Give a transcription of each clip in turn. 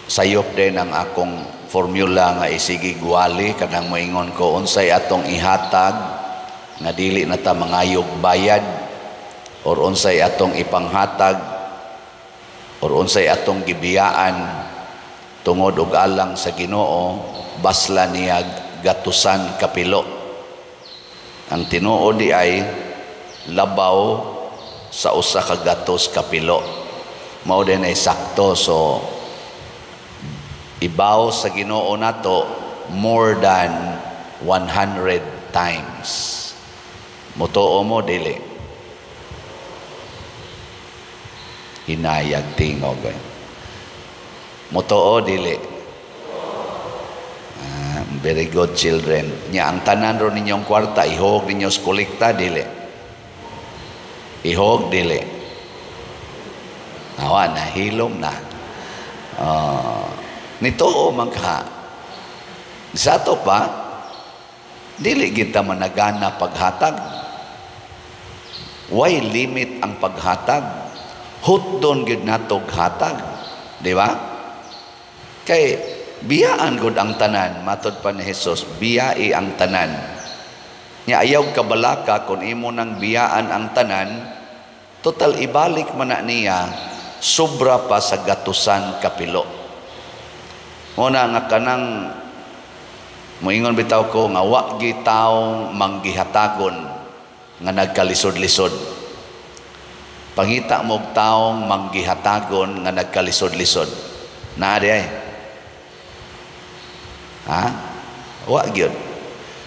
sayop din ang akong formula nga isigi guwali kanang moingon ko unsay atong ihatag nga dili na ta mangayog bayad or unsay atong ipanghatag or unsay atong gibiyaan tungod og alang sa Ginoo basla niya gatusan kapilo. Ang tinuod di ay labaw sa usa ka gatos kapilo. Mao din ay sakto. So ibaw sa Ginoo nato more than 100 times. Mutuo mo dili. Hinayag tingog. Mutuo dili. Very good children. Nya ang tanan ro ninyong kwarta ihog ninyo sa kolekta dili. Ihog dili. Awa na hilom na. Nito man ka. Sa to pa dili kita managana paghatag. Why limit ang paghatag? Hutdon gid natog hatag. Di ba? Kay biyaan gud ang tanan, matod pa ni Jesus, biyai ang tanan. Nya ayaw kabalaka kung imo nang biyaan ang tanan, total ibalik man na niya, sobra pa sa gatusan kapilo. Muna nga kanang moingon bitaw ko nga wa gi taong manggihatagon nga nagkalisod-lisod. Pangita mo og taong manggihatagon nga nagkalisod-lisod. Naa di ay. Ha? Wa gyud.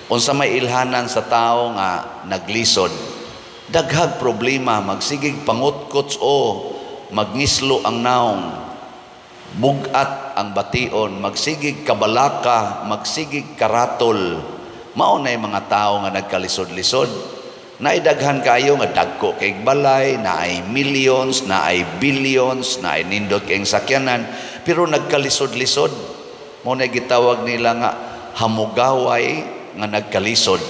Unsa may ilhanan sa tao nga naglisod, daghag problema, magsigig pangutkots o magngislo ang naong, bugat ang bation, magsigig kabalaka, magsigig karatol. Mao nay mga tao nga nagkalisod-lisod. Naidaghan kayo nga dagko kay balay, naay millions, naay billions, naay nindot kay sakyanan, pero nagkalisod-lisod. Muna gitawag nila nga hamugaway nga nagkalisod.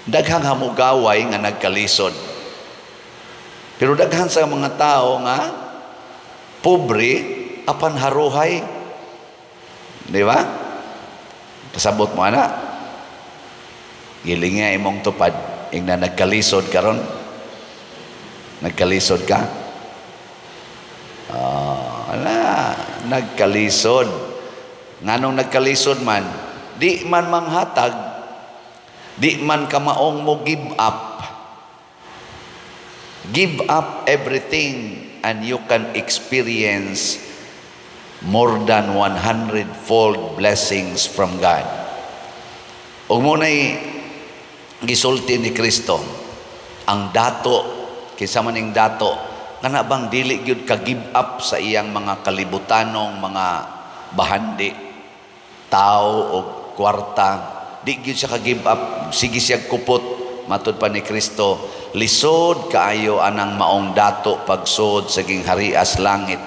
Daghang hamugaway nga nagkalisod. Pero daghan sa mga tao nga pobre apan haruhay. Di ba? Kasabot mo ana. Gilinga imong tupad ing na nagkalisod karon. Nagkalisod ka? Nagkalisod. Nganong nagkalisod man, di man manghatag, di man kamaong mo give up. Give up everything and you can experience more than 100-fold blessings from God. Ug munay gisulti ni Kristo ang dato, kinsa man ning dato, kana bang dili gyud ka give up sa iyang mga kalibutanong mga bahandi, tao o kwarta, di gyud siya ka give up, sige siya kupot. Matud pa ni Kristo, lisod kaayo anang maong dato pagsud sa gingharias langit,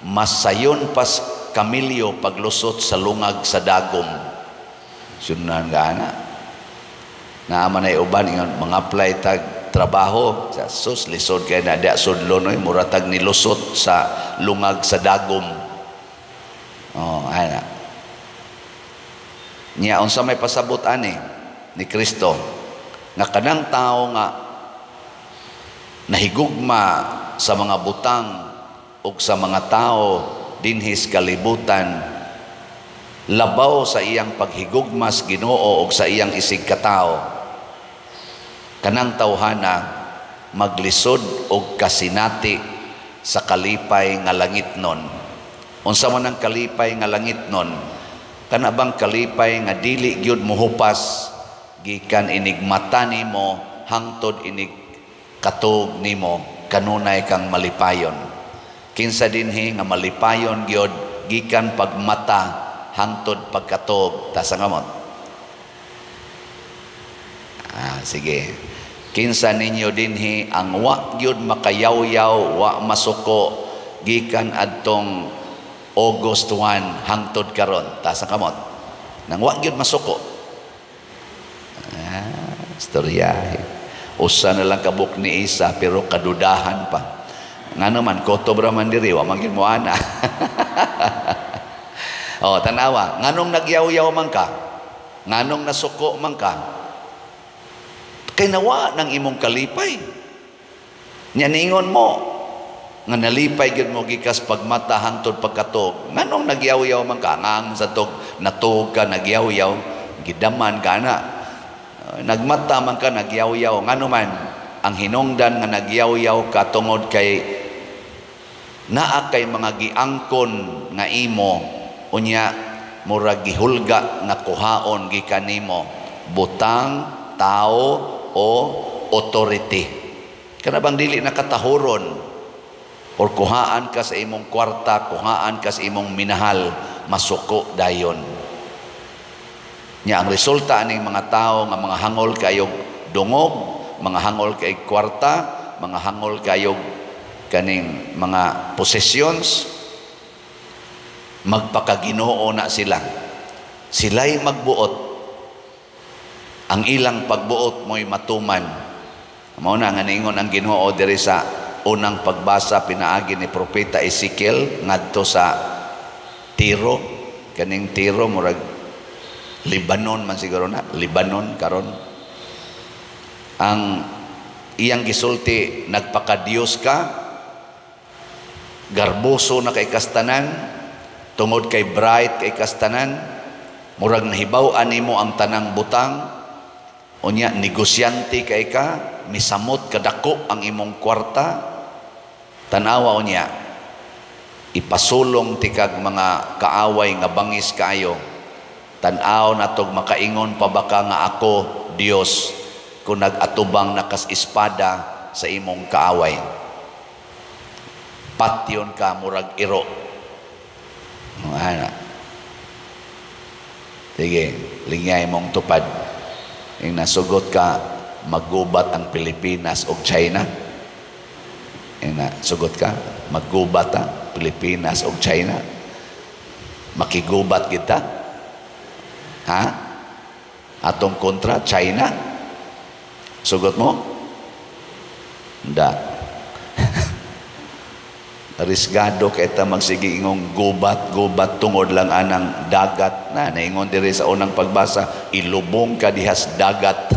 masayon pas kamilyo paglusot sa lungag sa dagom. Sunan gana naaman ay uban ingon mga apply tag trabaho sa sus lisod kay na da sudlon oy muratag nilusot sa lungag sa dagom. Ana niya unsa may pasabot ani ni Kristo nga kanang tao nga nahigugma sa mga butang ug sa mga tao dinhis kalibutan, labaw sa iyang paghigugmas Ginoo ug sa iyang isig katao, kanang tawhana maglisod og kasinati sa kalipay nga langitnon. Unsa man ang kalipay nga langitnon? Kana bang kalipay nga dili gyud mohupas gikan inig mata nimo hangtod inig katog nimo kanunay kang malipayon. Kinsa dinhi nga malipayon gyud gikan pagmata hangtod pagkatog. Ta sa ngamot. Sige. Kinsa ninyo dinhi ang wa gyud makayaw-yaw, wa masuko gikan adtong August 1 hangtod karon. Ta sa kamot. Nang wa gyud masuko. Istorya. Usa na lang kabuk ni Isa pero kadudahan pa. Nga naman, koto braman diri, wa magin mo ana. O, tanawa, nganong nagyaw-yaw man ka, nganong nasuko man ka, kay nawa ng imong kalipay. Nyaningon mo, nga nalipay gyud mo gikas pagmata hangtod pagkatog. Nganong nagyaw-yaw man ka, ngang sa tog, natug ka, nagyaw-yaw, gidaman ka na. Nagmata man ka, nagyaw-yaw, ngano man, ang hinungdan nga nagyaw-yaw ka tungod kay naa kay mga giangkon nga imo, unya murag gihulga nga kuhaon gikan nimo, butang, tao o authority. Kana bang dili nakatahuron or kuhaan ka sa imong kwarta, kuhaan ka sa imong minahal, masuko dayon. Nya ang resulta aning mga tao nga mga hangol kayog dungog, mga hangol kay kwarta, mga hangol kayog kaning mga possessions, magpakaginoo na sila. Sila'y magbuot. Ang ilang pagbuot mo'y matuman. Mao na nga ningon ang Ginoo diri sa unang pagbasa pinaagi ni propeta Ezekiel ngadto sa Tiro. Kaning Tiro murag Lebanon man siguro na, Lebanon karon. Ang iyang gisulti, nagpakadiyos ka, garboso na kay kastanan, tungod kay bright kay kastanan, murag nahibaw-an nimo ang tanang butang, unya negosyante kay ka, misamot kadako ang imong kwarta, tanawa unya, ipasulong tikag mga kaaway nga bangis kayo, tanaw natog makaingon pa baka nga ako Dios kung nag-atubang nakas espada sa imong kaaway. Patyon ka murag iro. Ana. Sige, lingay mong tupad. Yung nasugot ka, maggubat ang Pilipinas o China. Yung nasugot ka, maggubat ang Pilipinas o China. Makigubat kita. Ha? Atong kontra, China. Sugot mo? Hindi. Risgado kita magsige ingong gubat tungod lang anang dagat na naingon diri sa unang pagbasa, ilubong ka dihas dagat.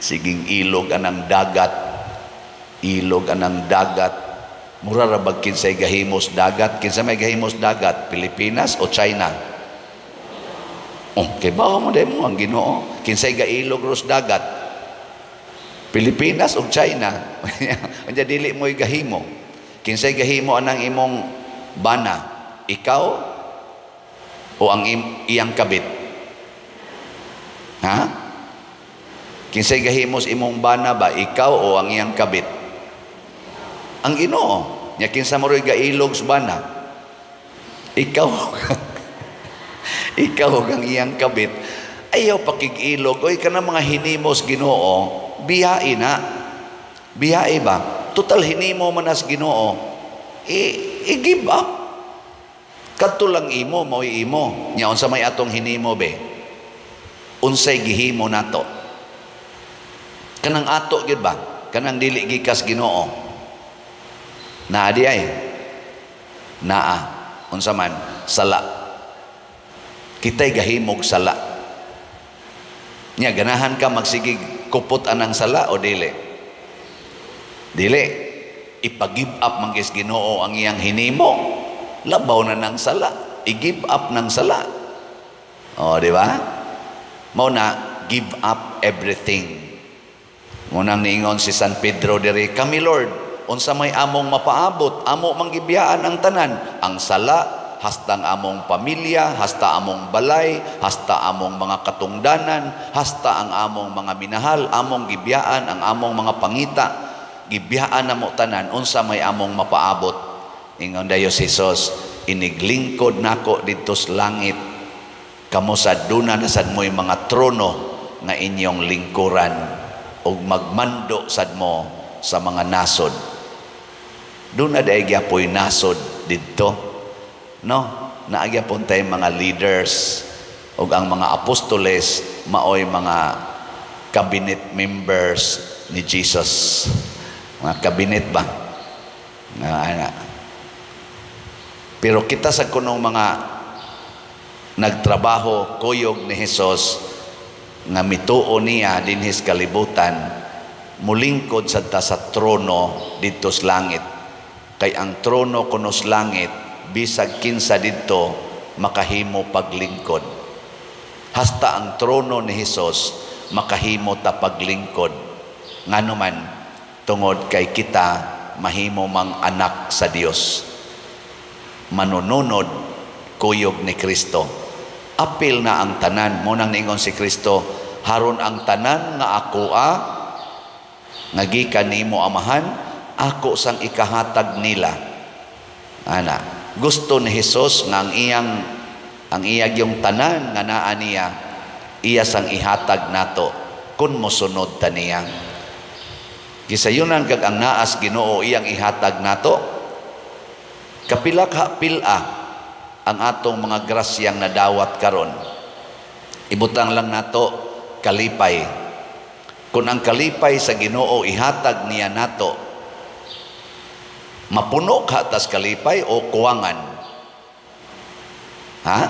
Siging ilog anang dagat, ilog anang dagat. Mura ra bag kinsay gahimos dagat? Kinsa may gahimos dagat, Pilipinas o China? Kay bawa mo demo ang Ginoo, kinsay gailog ros dagat, Pilipinas o China? Unya dili mo'y gahimo. Kinsay gahimo anang imong bana? Ikaw o ang iyang kabit? Ha? Kinsay gahimos imong bana ba? Ikaw o ang iyang kabit? Ang Ginoo. Nya kinsa mo ro'y gailog sa bana? Ikaw. Ikaw ang iyang kabit. Ayaw pakig-ilog. Oy kana mga hinimos Ginoo, biyae na. Biyae ba? Total hinimo manas Ginoo. I-give up. Kadto lang imo, mo'y imo. Nya unsa may atong hinimo be? Unsay gihimo nato? Kanang ato gyud ba? Kanang dili gikas Ginoo. Naa di ay. Naa. Unsa man sala. Kitay gahimog sala. Nya ganahan ka magsigig kupot anang sala o dili? Dili. Ipag-give up man kis Ginoo ang iyang hinimo. Labaw na ng sala. I-give up ng sala. O, di ba? Mao na, give up everything. Munang niingon si San Pedro diri, kami Lord, unsa may among mapaabot, amo manggibiyaan ang tanan, ang sala, hasta ang among pamilya, hasta among balay, hasta among mga katungdanan, hasta ang among mga minahal, among gibiyaan, ang among mga pangita, gibiyaan na mo tanan, unsa may among mapaabot. Ingon dayo si Jesus, iniglingkod nako dito sa langit, kamo sa duna na sad mo'y mga trono nga inyong lingkuran, ug magmando sad mo sa mga nasod. Duna dahi gyapoy nasod didto. No, naagyapon tay mga leaders ug ang mga apostoles maoy mga cabinet members ni Jesus. Mga cabinet ba? Ana. Pero kita sa kunong mga nagtrabaho kuyog ni Hesus nga mituo niya dinhis kalibutan, mulingkod sa ta sa trono dito sa langit. Kay ang trono kuno sa langit bisag kinsa dito makahimo paglingkod. Hasta ang trono ni Hesus makahimo ta paglingkod. Nganuman tungod kay kita mahimo mang anak sa Dios. Manununod kuyog ni Kristo. Apil na ang tanan. Munang ningon si Kristo, haron ang tanan nga ako nga gikan nimo amahan, ako sang ikahatag nila. Ana, gusto ni Hesus nga ang iyag yung tanan nga naa niya, iya sang ihatag nato kun mosunod ta niya. Gisayunan kag ang naas Ginoo iyang ihatag nato, kapila ka pila ang atong mga grasyang nadawat karon. Ibutang lang nato kalipay. Kung ang kalipay sa Ginoo ihatag niya nato, mapuno ka tas kalipay o kuwangan? Ha?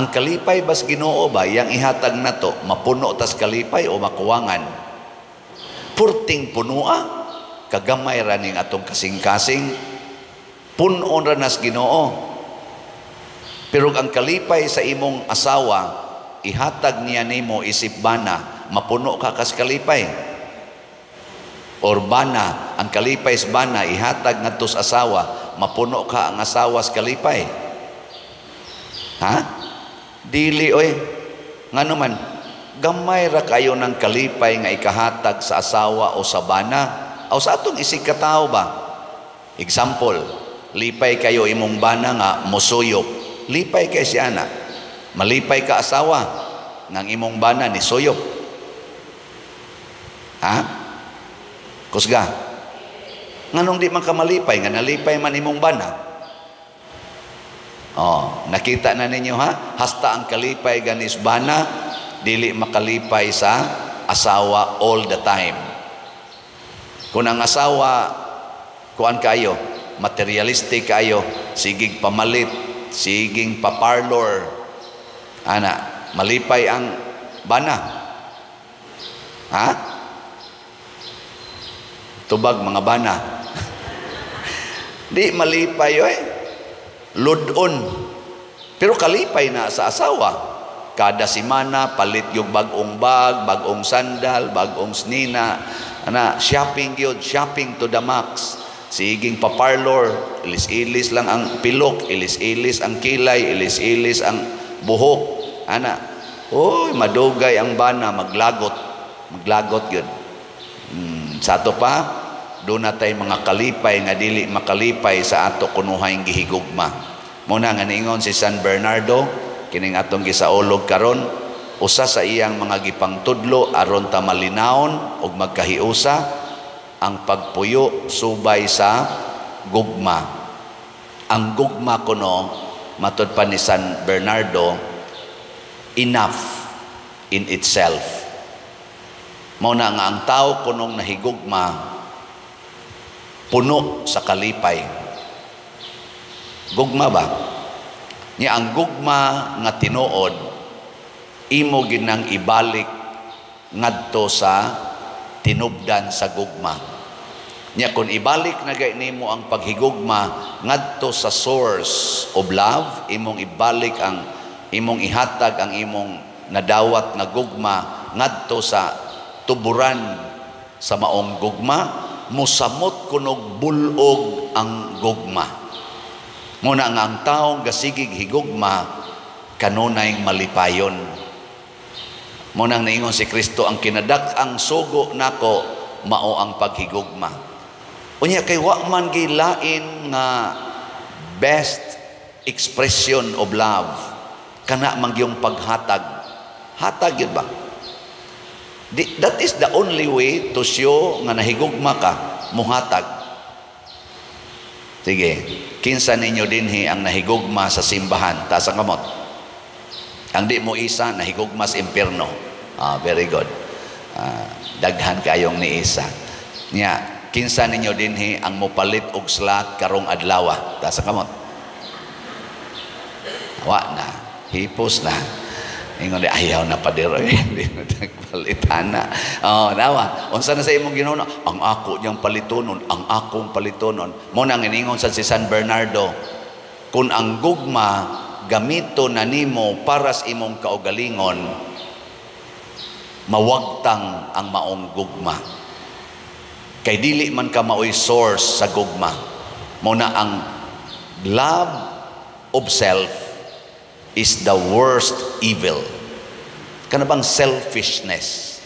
Ang kalipay bas Ginoo ba yang ihatag nato, mapuno tas kalipay o makuwangan? Purting punua, kagamay ra ning atong kasing-kasing, punon ra nas Ginoo. Pero ang kalipay sa imong asawa, ihatag niya nimo isip bana, mapuno ka kas kalipay. Or bana, ang kalipay sa bana, ihatag ngadto sa asawa, mapuno ka ang asawa sa kalipay. Ha? Dili oy. Ngano man, gamay ra kayo ng kalipay nga ikahatag sa asawa o sa bana o sa atong isig katao ba. Example, lipay kayo imong bana nga mosuyop, lipay kay siya na. Malipay ka asawa ng imong bana ni suyop. Ha? Kusga, nganong di man ka malipay nga nalipay man imong bana? Oh, nakita na ninyo ha? Hasta ang kalipay ganis bana dili makalipay sa asawa all the time. Kung ang asawa kuan kayo, materialistic kayo, sigig pamalit, siging paparlor, ana, malipay ang bana. Ha? Tubag mga bana. Di malipay oy. Ludon. Pero kalipay na sa asawa. Kada semana palit yung bagong bag, bagong sandal, bagong snina, ana, shopping yun, shopping to the max. Siging paparlor, ilis-ilis lang ang pilok, ilis-ilis ang kilay, ilis-ilis ang buhok. Ana, oy, madugay ang bana, maglagot yun. Sa ato pa, doon na tayo mga kalipay nga dili makalipay sa ato kunuhayng gihigugma. Muna nga niingon si San Bernardo, kining atong gisaulog karon, usa sa iyang mga gipangtudlo aron ta malinawon og magkahiusa ang pagpuyo subay sa gugma. Ang gugma kuno, matud pa ni San Bernardo, enough in itself. Muna nga ang tao kunong nahigugma puno sa kalipay. Gugma ba? Niya ang gugma nga tinuod, imo ginang ibalik ngadto sa tinubdan sa gugma. Niya kung ibalik na gay nimo ang paghigugma ngadto sa source of love, imong ibalik ang imong ihatag ang imong nadawat nga gugma ngadto sa tuburan sa maong gugma, musamot kunog bulog ang gugma. Muna nga ang taong gasigig higugma kanunay malipayon. Muna nga naingon si Kristo, ang kinadak-ang sugo nako mao ang paghigugma. Unya kay wa man gilain nga best expression of love kana man yung paghatag. Hatag yun ba? That is the only way to show nga nahigugma ka, muhatag. Sige, kinsa ninyo dinhi ang nahigugma sa simbahan, taas ang kamot. Ang di mo isa, nahigugma sa impyerno. Very good. Daghan kayong ni isa. Nya, kinsa ninyo dinhi ang mopalit og slot karong adlaw? Ta sa kamot. Wa na, hipos na. Ingon di ayaw na padero hindi na tagpalitan na. Nawa, unsa na sa imong ginuno? Ang ako niyang palitonon, ang akong palitonon. Mo nang iningon sa si San Bernardo, kung ang gugma gamito na nimo para sa imong kaugalingon, mawagtang ang maong gugma. Kay dili man ka maoy source sa gugma. Mo na ang love of self is the worst evil. Kana bang selfishness,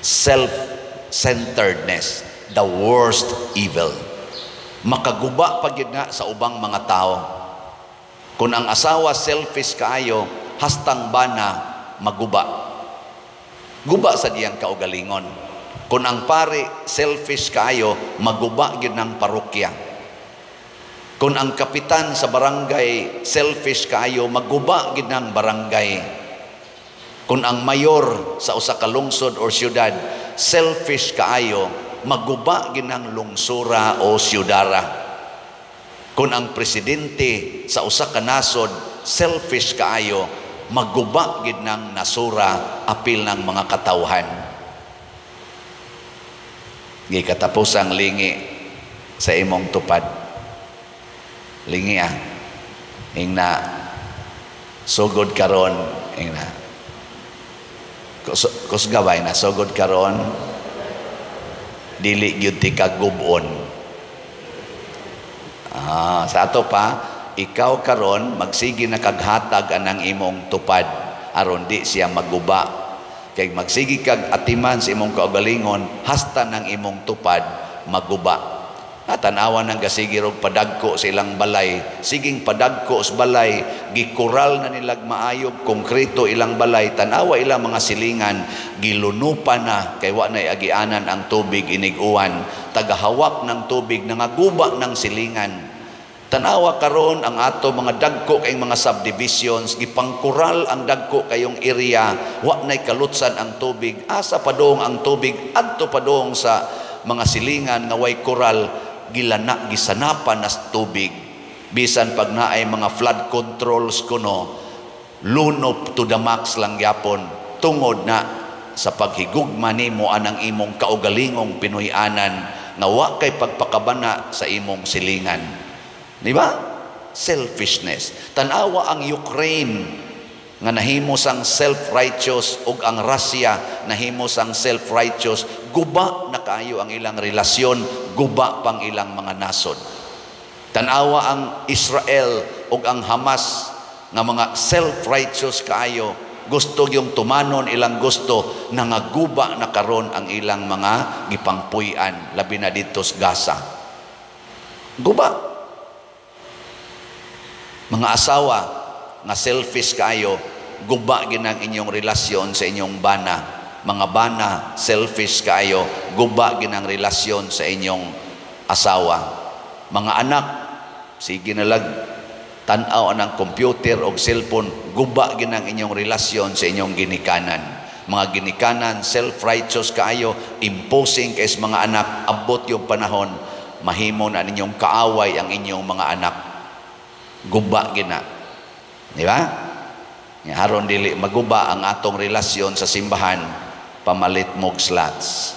self-centeredness, the worst evil. Makaguba pag yun nga sa ubang mga tao. Kung ang asawa selfish kaayo, hastang bana maguba. Guba sa diyang kaugalingon. Kung ang pari selfish kaayo, maguba yun ng parokya. Kung ang kapitan sa barangay selfish kaayo, maguba yun ng barangay. Kung ang mayor sa usa ka lungsod or syudad selfish kaayo, maguba yun ng lungsura o syudara. Kung ang presidente sa usa ka nasod selfish kaayo, maguba gid ng nasura apil ng mga katawhan. Gikatapos ang lingi sa imong tupad. Lingi ingna sugod karon ingna kusgabay na sugod karon dili gyud ti kagubon. Sa ato pa, ikaw karon magsigi na kaghatag anang imong tupad aron di siya maguba. Kay magsigi kag atiman sa imong kaugalingon hasta ng imong tupad maguba. Tanawan ng gasigi rog padagko sa ilang balay, siging padagko sa balay, gikural na nilag maayog konkreto ilang balay, tanawa ilang mga silingan, gilunupa na kay wa nay agianan ang tubig iniguan, tagahawak ng tubig nangaguba ng silingan. Tanawa karon ang ato mga dagko kayong mga subdivisions, gipangkural ang dagko kayong area, wa nay kalutsan ang tubig, asa padong ang tubig adto padong sa mga silingan nga way kural, gisanapan nas tubig. Bisan pag naay mga flood controls kuno, lunop to the max lang gyapon tungod na sa paghigugma nimo anang imong kaugalingong Pinoyanan nga wa kay pagpakabana sa imong silingan. Di ba? Selfishness. Tanawa ang Ukraine nga nahimo sang self-righteous ug ang Russia nahimo sang self-righteous, guba na kayo ang ilang relasyon, guba pang ilang mga nasod. Tanawa ang Israel ug ang Hamas nga mga self-righteous kaayo, gusto yung tumanon ilang gusto, nangaguba na karon ang ilang mga gipangpuy-an labi na dito sa Gaza. Guba. Mga asawa nga selfish kayo, guba ginang inyong relasyon sa inyong bana. Mga bana selfish kayo, guba ginang relasyon sa inyong asawa. Mga anak, sige na lang tanaw ng computer o cellphone, guba ginang inyong relasyon sa inyong ginikanan. Mga ginikanan self-righteous kayo, imposing kay mga anak, abot yung panahon mahimo na ninyong kaaway ang inyong mga anak. Guba gina. Di ba? Haron dili maguba ang atong relasyon sa simbahan, pamalit mog slots.